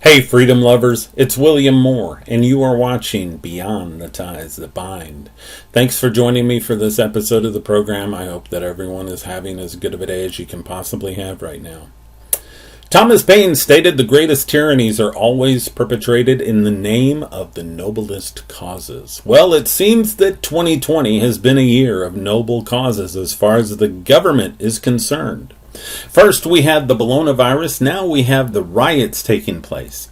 Hey, freedom lovers, it's William Moore, and you are watching Beyond the Ties That Bind. Thanks for joining me for this episode of the program. I hope that everyone is having as good of a day as you can possibly have right now. Thomas Paine stated the greatest tyrannies are always perpetrated in the name of the noblest causes. Well, it seems that 2020 has been a year of noble causes as far as the government is concerned. First, we had the coronavirus. Now we have the riots taking place.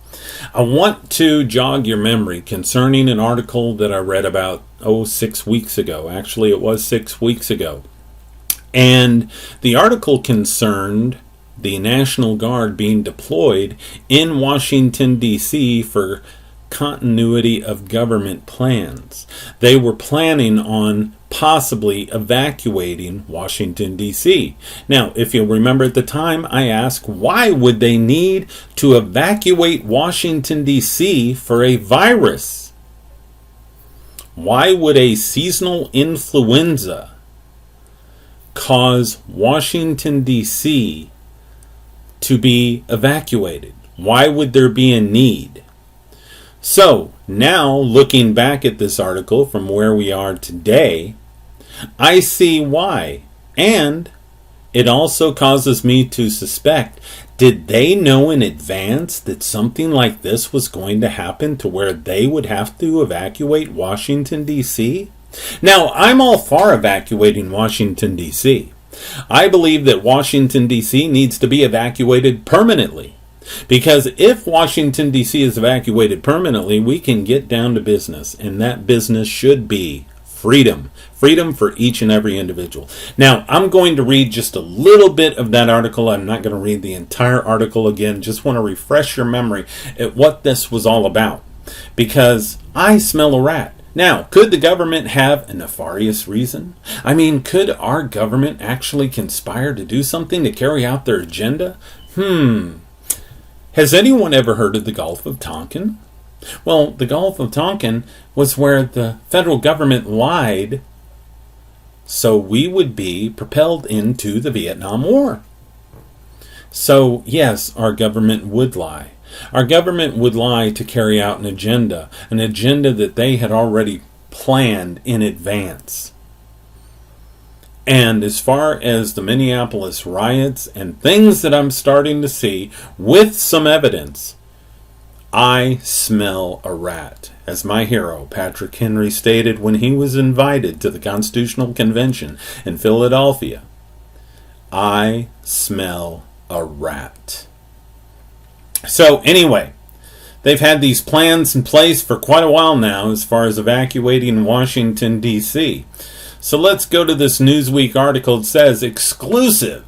I want to jog your memory concerning an article that I read about, 6 weeks ago. Actually, it was 6 weeks ago. And the article concerned the National Guard being deployed in Washington, D.C. for continuity of government plans. They were planning on possibly evacuating Washington, D.C. Now, if you'll remember at the time, I asked, why would they need to evacuate Washington, D.C. for a virus? Why would a seasonal influenza cause Washington, D.C. to be evacuated? Why would there be a need? So, now looking back at this article from where we are today, I see why. And it also causes me to suspect, did they know in advance that something like this was going to happen to where they would have to evacuate Washington, D.C.? Now, I'm all for evacuating Washington, D.C. I believe that Washington, D.C. needs to be evacuated permanently. Because if Washington, D.C. is evacuated permanently, we can get down to business. And that business should be freedom. Freedom for each and every individual. Now, I'm going to read just a little bit of that article. I'm not going to read the entire article again. Just want to refresh your memory at what this was all about. Because I smell a rat. Now, could the government have a nefarious reason? I mean, could our government actually conspire to do something to carry out their agenda? Has anyone ever heard of the Gulf of Tonkin? Well, the Gulf of Tonkin was where the federal government lied so we would be propelled into the Vietnam War. So, yes, our government would lie. Our government would lie to carry out an agenda that they had already planned in advance. And as far as the Minneapolis riots and things that I'm starting to see with some evidence, I smell a rat. As my hero, Patrick Henry, stated when he was invited to the Constitutional Convention in Philadelphia, I smell a rat. So anyway, they've had these plans in place for quite a while now as far as evacuating Washington, D.C. So let's go to this Newsweek article. It says, exclusive.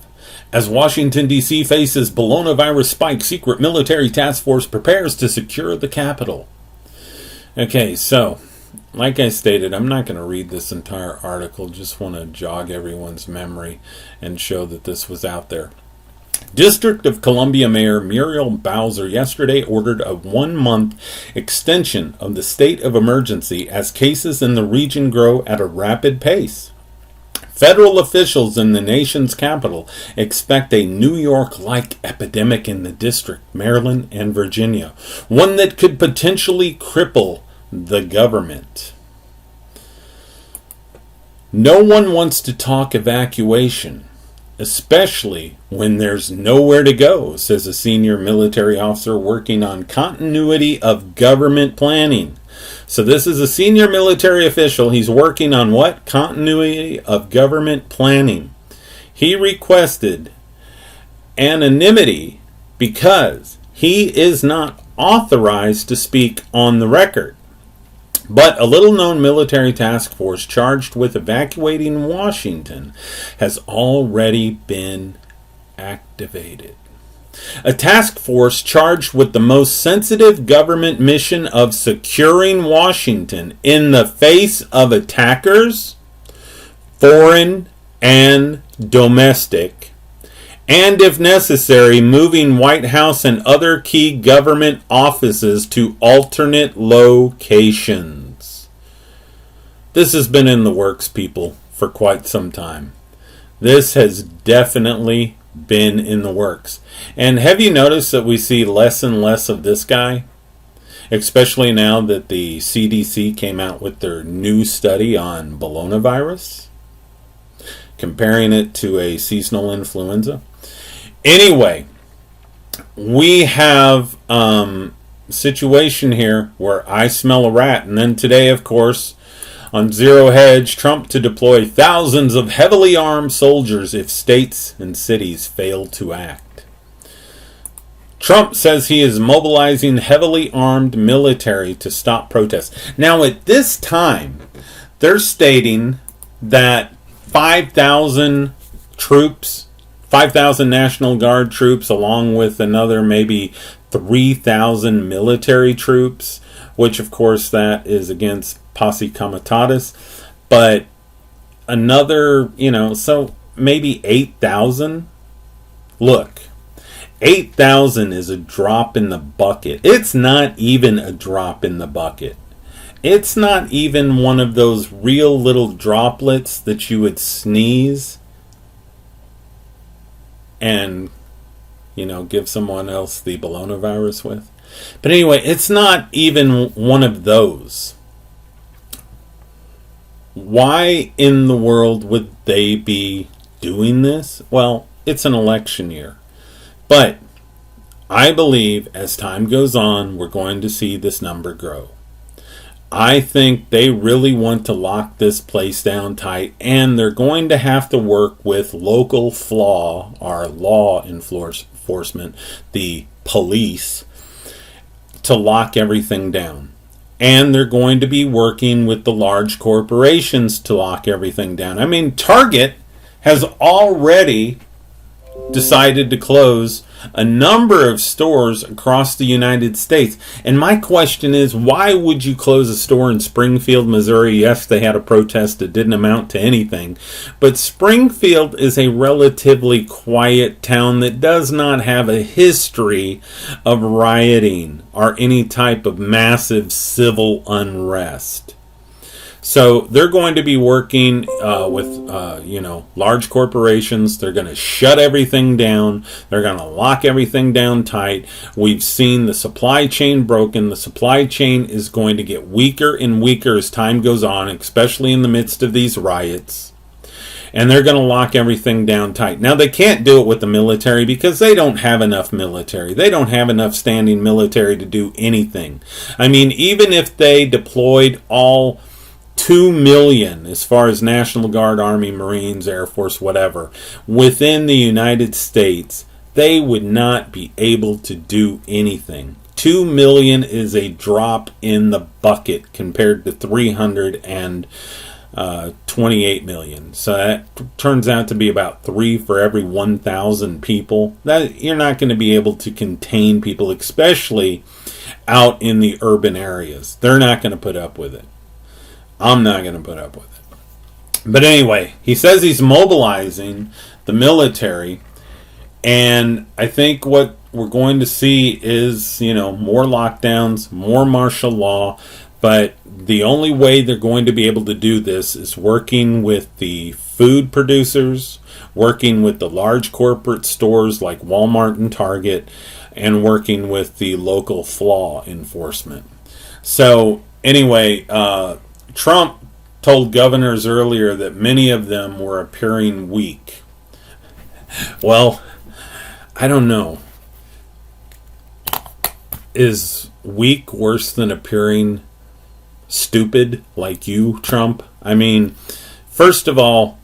As Washington, D.C. faces coronavirus spike, secret military task force prepares to secure the Capitol. Okay, so, like I stated, I'm not going to read this entire article. Just want to jog everyone's memory and show that this was out there. District of Columbia Mayor Muriel Bowser yesterday ordered a 1-month extension of the state of emergency as cases in the region grow at a rapid pace. Federal officials in the nation's capital expect a New York-like epidemic in the district, Maryland, and Virginia, one that could potentially cripple the government. No one wants to talk evacuation, especially when there's nowhere to go, says a senior military officer working on continuity of government planning. So this is a senior military official. He's working on what? Continuity of government planning. He requested anonymity because he is not authorized to speak on the record. But a little-known military task force charged with evacuating Washington has already been activated. A task force charged with the most sensitive government mission of securing Washington in the face of attackers, foreign and domestic, and if necessary, moving White House and other key government offices to alternate locations. This has been in the works, people, for quite some time. This has definitely been in the works. And have you noticed that we see less and less of this guy? Especially now that the CDC came out with their new study on coronavirus, comparing it to a seasonal influenza. Anyway, we have a situation here where I smell a rat. And then today, of course, on Zero Hedge, Trump to deploy thousands of heavily armed soldiers if states and cities fail to act. Trump says he is mobilizing heavily armed military to stop protests. Now, at this time, they're stating that 5,000 troops, 5,000 National Guard troops, along with another maybe 3,000 military troops, which, of course, that is against posse comitatus, but another, so maybe 8,000. Look. 8,000 is a drop in the bucket. It's not even a drop in the bucket. It's not even one of those real little droplets that you would sneeze and, give someone else the coronavirus with. But anyway, it's not even one of those. Why in the world would they be doing this? Well, it's an election year. But I believe as time goes on, we're going to see this number grow. I think they really want to lock this place down tight, and they're going to have to work with local law enforcement, the police, to lock everything down. And they're going to be working with the large corporations to lock everything down. I mean, Target has already decided to close a number of stores across the United States. And my question is, why would you close a store in Springfield, Missouri? Yes, they had a protest that didn't amount to anything. But Springfield is a relatively quiet town that does not have a history of rioting or any type of massive civil unrest. So they're going to be working with, large corporations. They're going to shut everything down. They're going to lock everything down tight. We've seen the supply chain broken. The supply chain is going to get weaker and weaker as time goes on, especially in the midst of these riots. And they're going to lock everything down tight. Now, they can't do it with the military because they don't have enough military. They don't have enough standing military to do anything. I mean, even if they deployed all 2 million, as far as National Guard, Army, Marines, Air Force, whatever, within the United States, they would not be able to do anything. 2 million is a drop in the bucket compared to 328 million. So that turns out to be about 3 for every 1,000 people. That you're not going to be able to contain people, especially out in the urban areas. They're not going to put up with it. I'm not going to put up with it. But anyway, he says he's mobilizing the military, and I think what we're going to see is, more lockdowns, more martial law, but the only way they're going to be able to do this is working with the food producers, working with the large corporate stores like Walmart and Target, and working with the local law enforcement. So anyway, Trump told governors earlier that many of them were appearing weak. Well, I don't know. Is weak worse than appearing stupid like you, Trump? I mean, first of all,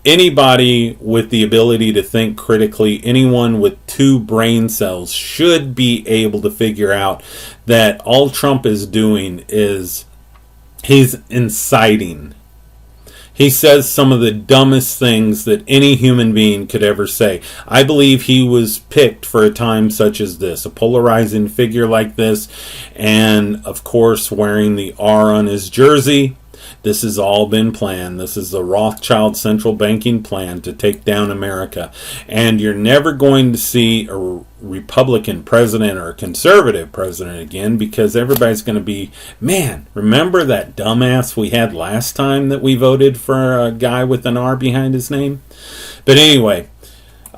anybody with the ability to think critically, anyone with 2 brain cells should be able to figure out that all Trump is doing is he's inciting. He says some of the dumbest things that any human being could ever say. I believe he was picked for a time such as this, a polarizing figure like this, and of course wearing the R on his jersey. This has all been planned. This is the Rothschild central banking plan to take down America. And you're never going to see a Republican president or a conservative president again, because everybody's going to be, man, remember that dumbass we had last time that we voted for a guy with an R behind his name? But anyway,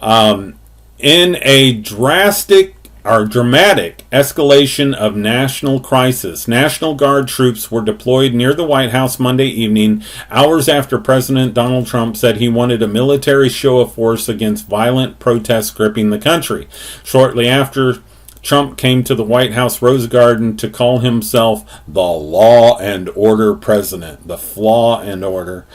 In a dramatic escalation of national crisis, National Guard troops were deployed near the White House Monday evening, hours after President Donald Trump said he wanted a military show of force against violent protests gripping the country. Shortly after, Trump came to the White House Rose Garden to call himself the law and order president, the flaw and order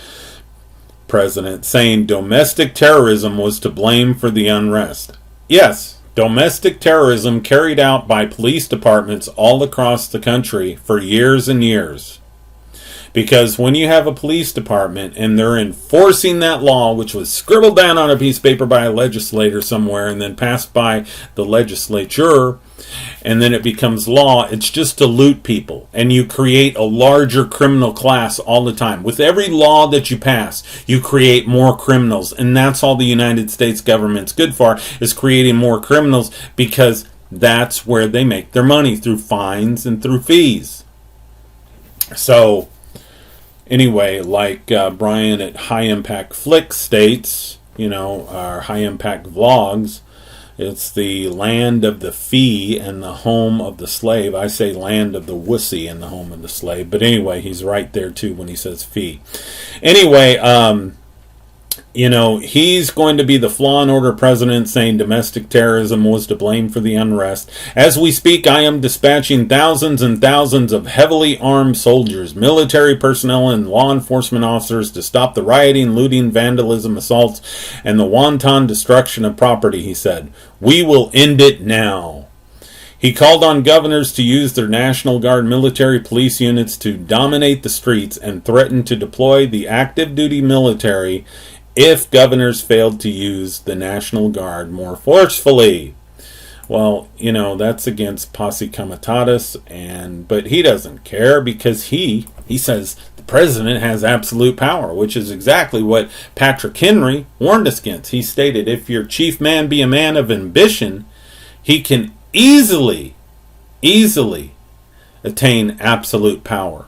president, saying domestic terrorism was to blame for the unrest. Yes, domestic terrorism carried out by police departments all across the country for years and years. Because when you have a police department and they're enforcing that law, which was scribbled down on a piece of paper by a legislator somewhere and then passed by the legislature, and then it becomes law, it's just to loot people. And you create a larger criminal class all the time. With every law that you pass, you create more criminals. And that's all the United States government's good for, is creating more criminals, because that's where they make their money, through fines and through fees. So, anyway, like Brian at High Impact Flicks states, our High Impact Vlogs, it's the land of the fee and the home of the slave. I say land of the wussy and the home of the slave. But anyway, he's right there too when he says fee. Anyway, he's going to be the flaw and order president, saying domestic terrorism was to blame for the unrest. As we speak, I am dispatching thousands and thousands of heavily armed soldiers, military personnel, and law enforcement officers to stop the rioting, looting, vandalism, assaults, and the wanton destruction of property, he said. We will end it now. He called on governors to use their National Guard military police units to dominate the streets and threatened to deploy the active duty military if governors failed to use the National Guard more forcefully. Well, that's against posse comitatus, but he doesn't care, because he says the president has absolute power, which is exactly what Patrick Henry warned us against. He stated, if your chief man be a man of ambition, he can easily attain absolute power.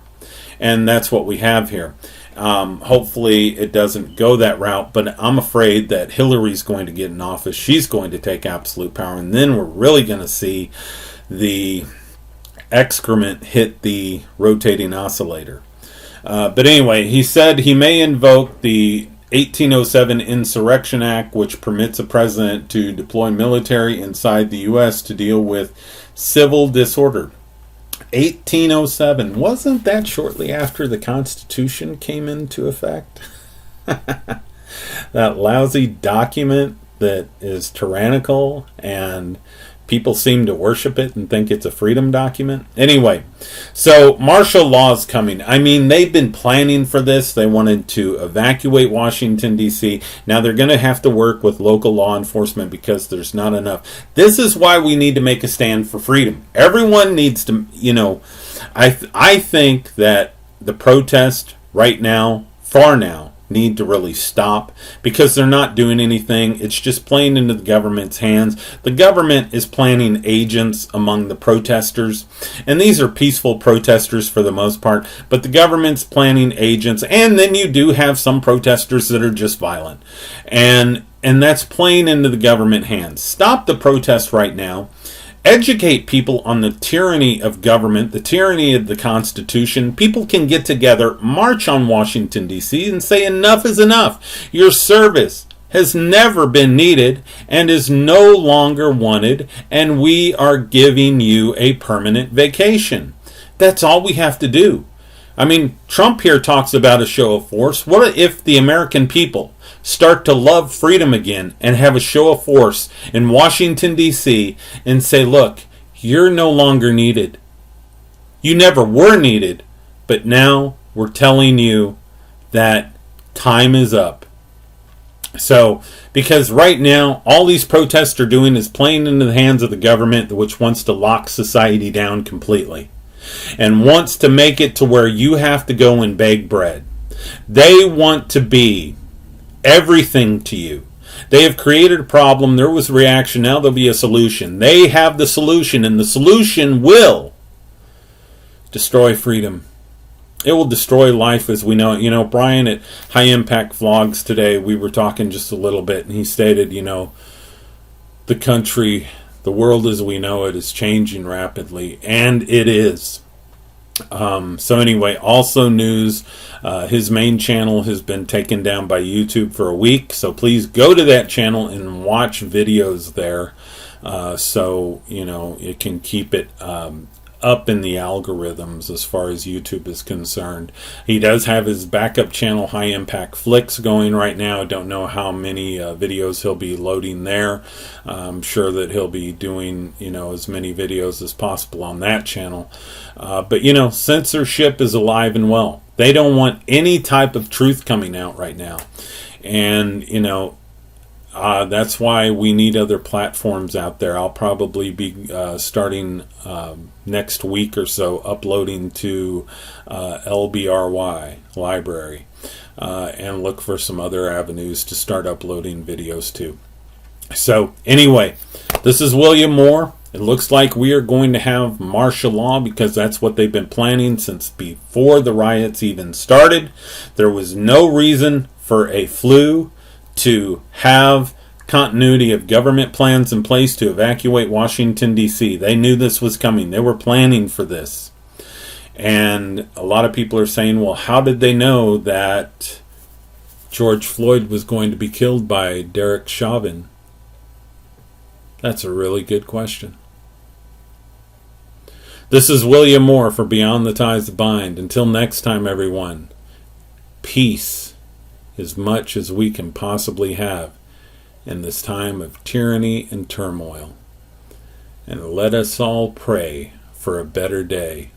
And that's what we have here. Hopefully it doesn't go that route, but I'm afraid that Hillary's going to get in office. She's going to take absolute power, and then we're really going to see the excrement hit the rotating oscillator. But anyway, he said he may invoke the 1807 Insurrection Act, which permits a president to deploy military inside the U.S. to deal with civil disorder. 1807. Wasn't that shortly after the Constitution came into effect? That lousy document that is tyrannical, and people seem to worship it and think it's a freedom document. Anyway, so martial law's coming. I mean, they've been planning for this. They wanted to evacuate Washington, D.C. Now they're going to have to work with local law enforcement because there's not enough. This is why we need to make a stand for freedom. Everyone needs to, I think that the protest right now, for now, need to really stop, because they're not doing anything. It's just playing into the government's hands. The government is planting agents among the protesters, and these are peaceful protesters for the most part, but the government's planting agents, and then you do have some protesters that are just violent, and that's playing into the government hands. Stop the protest right now. Educate people on the tyranny of government, the tyranny of the Constitution. People can get together, march on Washington, D.C., and say enough is enough. Your service has never been needed and is no longer wanted, and we are giving you a permanent vacation. That's all we have to do. I mean, Trump here talks about a show of force. What if the American people start to love freedom again and have a show of force in Washington, D.C. and say, look, you're no longer needed. You never were needed, but now we're telling you that time is up. So, because right now, all these protests are doing is playing into the hands of the government, which wants to lock society down completely and wants to make it to where you have to go and beg bread. They want to be everything to you. They have created a problem. There was a reaction. Now there'll be a solution. They have the solution, and the solution will destroy freedom. It will destroy life as we know it. You know, Brian at High Impact Vlogs today, we were talking just a little bit, and he stated, the country, the world as we know it, is changing rapidly, and it is. So anyway, also news, his main channel has been taken down by YouTube for a week, so please go to that channel and watch videos there, so it can keep it up in the algorithms as far as YouTube is concerned. He does have his backup channel, High Impact Flicks, going right now. I don't know how many videos he'll be loading there. I'm sure that he'll be doing as many videos as possible on that channel, but censorship is alive and well. They don't want any type of truth coming out right now, and that's why we need other platforms out there. I'll probably be starting next week or so uploading to LBRY library, and look for some other avenues to start uploading videos to. So anyway, this is William Moore. It looks like we are going to have martial law because that's what they've been planning since before the riots even started. There was no reason for a flu to have continuity of government plans in place to evacuate Washington, D.C. They knew this was coming. They were planning for this. And a lot of people are saying, well, how did they know that George Floyd was going to be killed by Derek Chauvin? That's a really good question. This is William Moore for Beyond the Ties That Bind. Until next time, everyone, peace as much as we can possibly have in this time of tyranny and turmoil. And let us all pray for a better day.